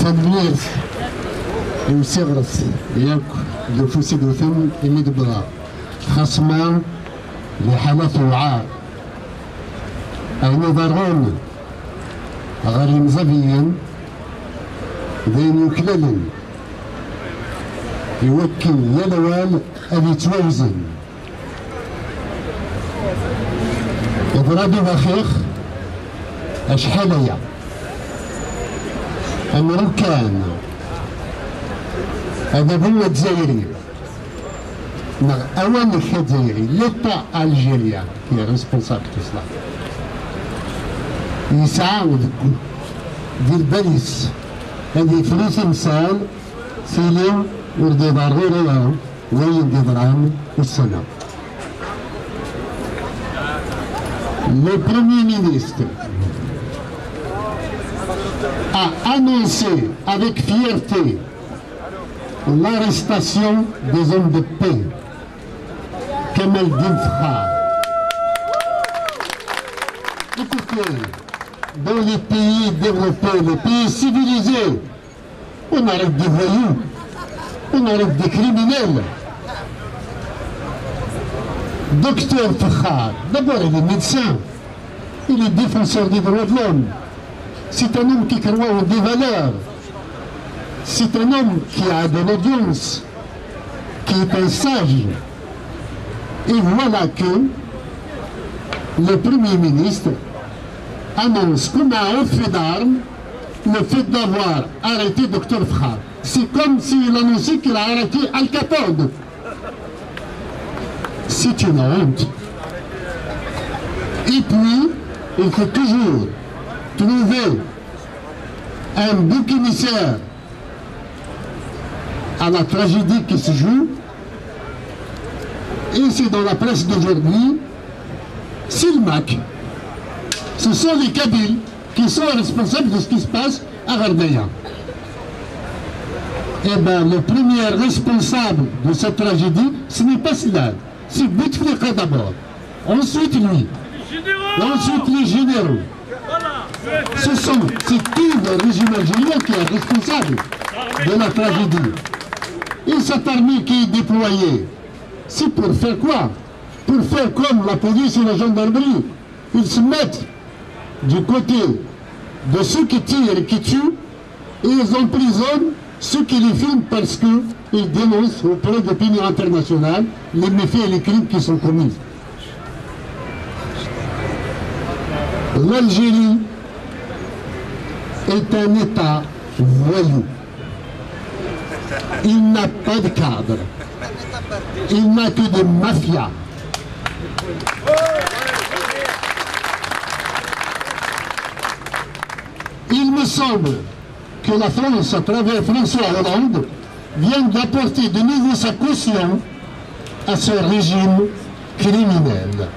فالميرس يسغرس ياك يفوسي دوثم يميد بلا خصمان لحالة وعاء أين ضرغون غريم زبيا ذين يكلل يوكل يلوال أبي توازن إضرابي بخيخ أشحاليا أمريكان هذا هو الجزائري أولا الجزائري ليتا ألجيريا هي ريسبونسابل تصلح يسعاود ديال باريس هذه فلوس مثال سيليم وردي ضروري وين دي درهم والسنة. Le Premier ministre a annoncé avec fierté l'arrestation des hommes de paix, Kamel Dinfra. Écoutez, dans les pays développés, les pays civilisés, on arrête des voyous, on arrête des criminels. Docteur Fakhar, d'abord il est médecin, il est défenseur des droits de l'homme. C'est un homme qui croit en des valeurs. C'est un homme qui a de l'audience, qui est un sage. Et voilà que le Premier ministre annonce comme un fait d'armes le fait d'avoir arrêté Dr Fakhar. C'est comme s'il annonçait qu'il a arrêté Al Capone. C'est une honte. Et puis, il faut toujours trouver un bouc émissaire à la tragédie qui se joue. Et c'est dans la presse d'aujourd'hui, Silmac. Ce sont les Kabyles qui sont responsables de ce qui se passe à Verdeya. Eh bien, le premier responsable de cette tragédie, ce n'est pas Silad, c'est Bouteflika d'abord. Ensuite lui. Et ensuite les généraux. C'est tout le régime algérien qui est responsable de la tragédie. Et cette armée qui est déployée, c'est pour faire quoi? Pour faire comme la police et la gendarmerie. Ils se mettent du côté de ceux qui tirent et qui tuent, et ils emprisonnent ceux qui les filment parce qu'ils dénoncent auprès de l'opinion internationale les méfaits et les crimes qui sont commis. L'Algérie est un État voyou. Il n'a pas de cadre. Il n'a que des mafias. Il me semble que la France, à travers François Hollande, vient d'apporter de nouveau sa caution à ce régime criminel.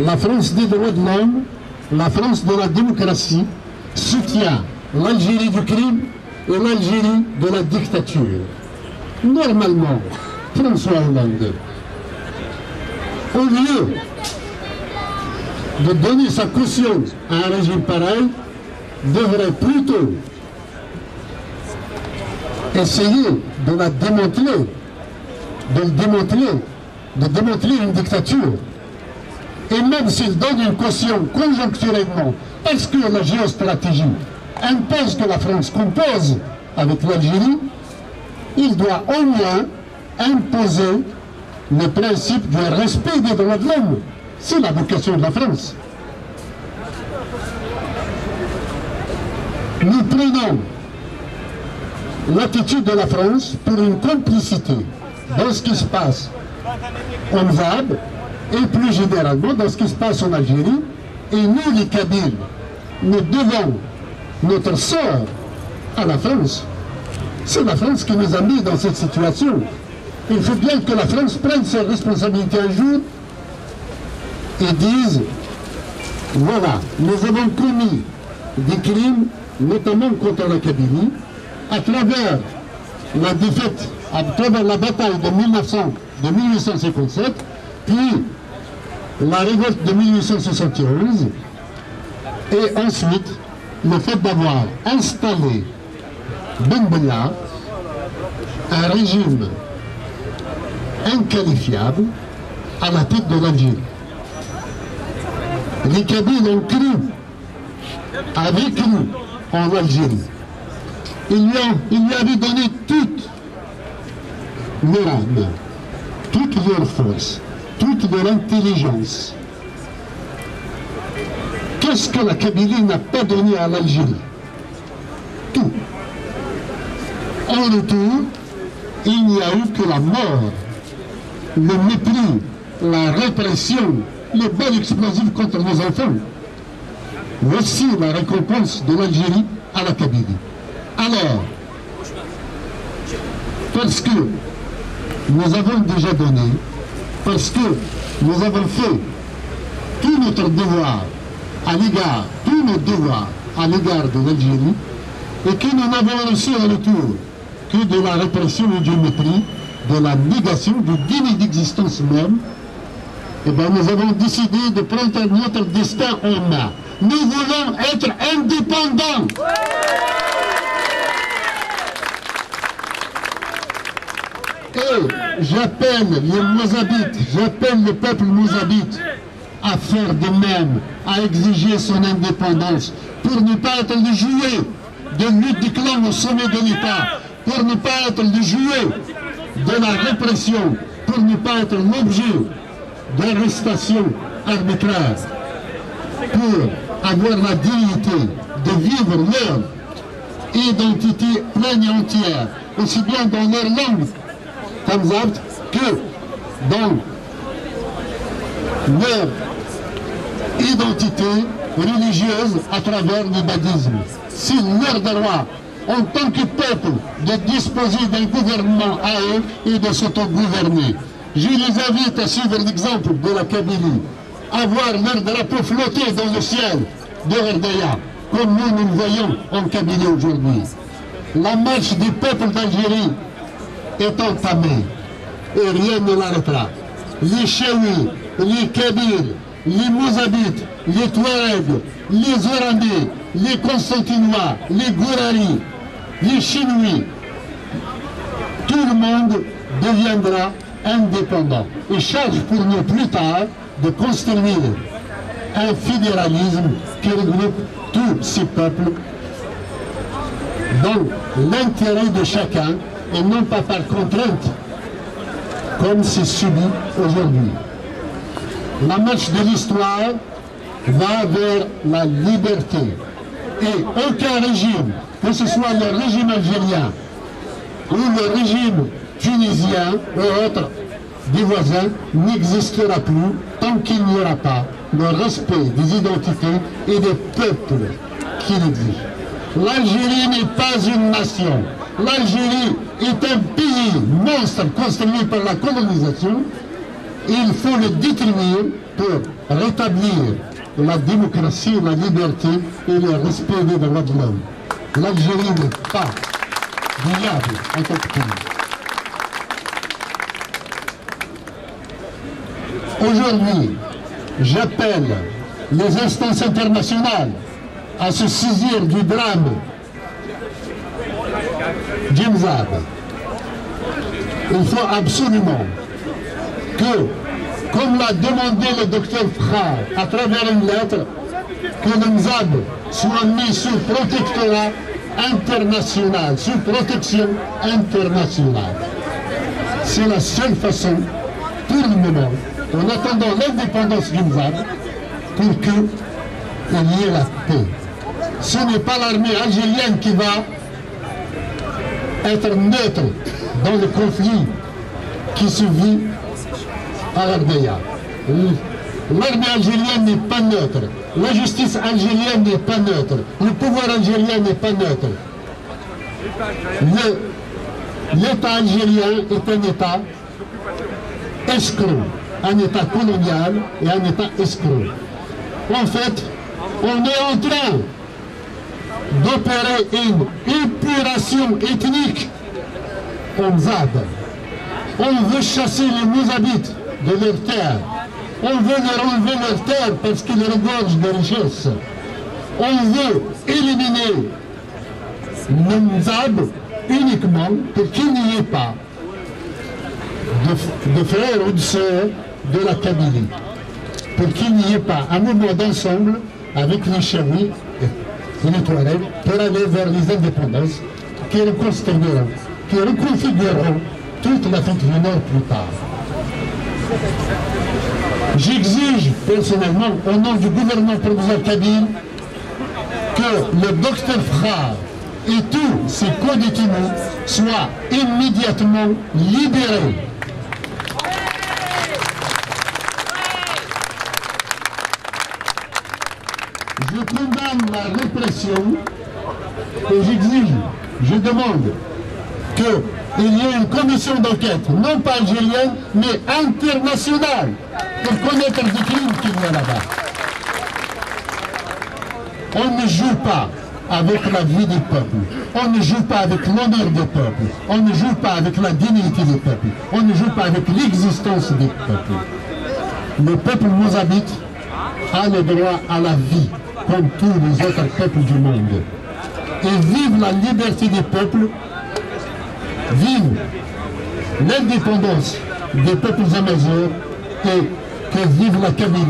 La France des droits de l'homme, la France de la démocratie, soutient l'Algérie du crime et l'Algérie de la dictature. Normalement, François Hollande, au lieu de donner sa caution à un régime pareil, devrait plutôt essayer de la démanteler, de démanteler une dictature. Et même s'il donne une caution conjoncturellement, parce que la géostratégie impose que la France compose avec l'Algérie, il doit au moins imposer le principe du respect des droits de l'homme. C'est la vocation de la France. Nous prenons l'attitude de la France pour une complicité dans ce qui se passe en VAB et plus généralement dans ce qui se passe en Algérie. Et nous, les Kabyles, nous devons notre sort à la France. C'est la France qui nous a mis dans cette situation. Il faut bien que la France prenne ses responsabilités un jour et dise, voilà, nous avons commis des crimes, notamment contre la Kabylie, à travers la défaite, à travers la bataille de 1857, puis la révolte de 1871, et ensuite le fait d'avoir installé Ben Bella, un régime inqualifiable à la tête de l'Algérie. Les Kabyles ont cru avec nous en Algérie. Ils lui avaient donné toute leur âme, toute leur force, toute leur intelligence. Qu'est-ce que la Kabylie n'a pas donné à l'Algérie? Tout. En retour, il n'y a eu que la mort, le mépris, la répression, les balles explosives contre nos enfants. Voici la récompense de l'Algérie à la Kabylie. Alors, parce que nous avons déjà donné, parce que nous avons fait tout notre devoir à l'égard, tous nos devoirs à l'égard de l'Algérie, et que nous n'avons reçu en retour que de la répression et du mépris, de la négation, du déni d'existence même, eh bien nous avons décidé de prendre notre destin en main. Nous voulons être indépendants. Et j'appelle les Mozabites, j'appelle le peuple mozabite à faire de même, à exiger son indépendance, pour ne pas être le jouet de lutte des clans au sommet de l'État, pour ne pas être le jouet de la répression, pour ne pas être l'objet d'arrestations arbitraires, pour avoir la dignité de vivre leur identité pleine et entière, aussi bien dans leur langue, que dans leur identité religieuse à travers le bouddhisme. C'est leur droit, en tant que peuple, de disposer d'un gouvernement à eux et de s'autogouverner. Je les invite à suivre l'exemple de la Kabylie, à voir leur drapeau flotter dans le ciel de Herdeya, comme nous le voyons en Kabylie aujourd'hui. La marche du peuple d'Algérie est entamée et rien ne l'arrêtera. Les Chaouis, les Kabyles, les Mozabites, les Touaregs, les Orandais, les Constantinois, les Gouraris, les Chinois, tout le monde deviendra indépendant et charge pour nous plus tard de construire un fédéralisme qui regroupe tous ces peuples dans l'intérêt de chacun et non pas par contrainte comme c'est subi aujourd'hui. La marche de l'histoire va vers la liberté et aucun régime, que ce soit le régime algérien ou le régime tunisien ou autre des voisins, n'existera plus tant qu'il n'y aura pas le respect des identités et des peuples qui l'exigent. L'Algérie n'est pas une nation. L'Algérie est un pays monstre construit par la colonisation. Il faut le détruire pour rétablir la démocratie, la liberté et le respect des droits de l'homme. L'Algérie n'est pas viable en tant que pays. Aujourd'hui, j'appelle les instances internationales à se saisir du drame d'Imzab. Il faut absolument que, comme l'a demandé le docteur Frère à travers une lettre, que l'Imzab soit mis sous protectorat international, sous protection internationale. C'est la seule façon, pour le moment, en attendant l'indépendance d'Imzab, pour qu'il y ait la paix. Ce n'est pas l'armée algérienne qui va être neutre dans le conflit qui se vit à Herdeya. L'armée algérienne n'est pas neutre, la justice algérienne n'est pas neutre, le pouvoir algérien n'est pas neutre. L'État algérien est un État escroc, un État colonial et un État escroc. En fait, on est en train d'opérer une épuration ethnique en ZAD. On veut chasser les Mozabites de leurs terres. On veut leur enlever leurs terres parce qu'ils regorgent de richesses. On veut éliminer le Mzab uniquement pour qu'il n'y ait pas de frères ou de sœurs de la Kabylie, pour qu'il n'y ait pas un mouvement d'ensemble avec les Chaouis et les Touaregs pour aller vers les indépendances qui reconstruiront, qui reconfigureront toute l'Afrique du Nord plus tard. J'exige personnellement, au nom du gouvernement provisoire kabyle, que le docteur Frare et tous ses co-détenus soient immédiatement libérés. Je condamne la répression et j'exige, je demande qu'il y ait une commission d'enquête, non pas algérienne, mais internationale, pour connaître les crimes qu'il y a là-bas. On ne joue pas avec la vie des peuples, on ne joue pas avec l'honneur des peuples, on ne joue pas avec la dignité des peuples, on ne joue pas avec l'existence des peuples. Le peuple mozabite a le droit à la vie, comme tous les autres peuples du monde. Et vive la liberté des peuples, vive l'indépendance des peuples amazigh et que vive la Kabylie.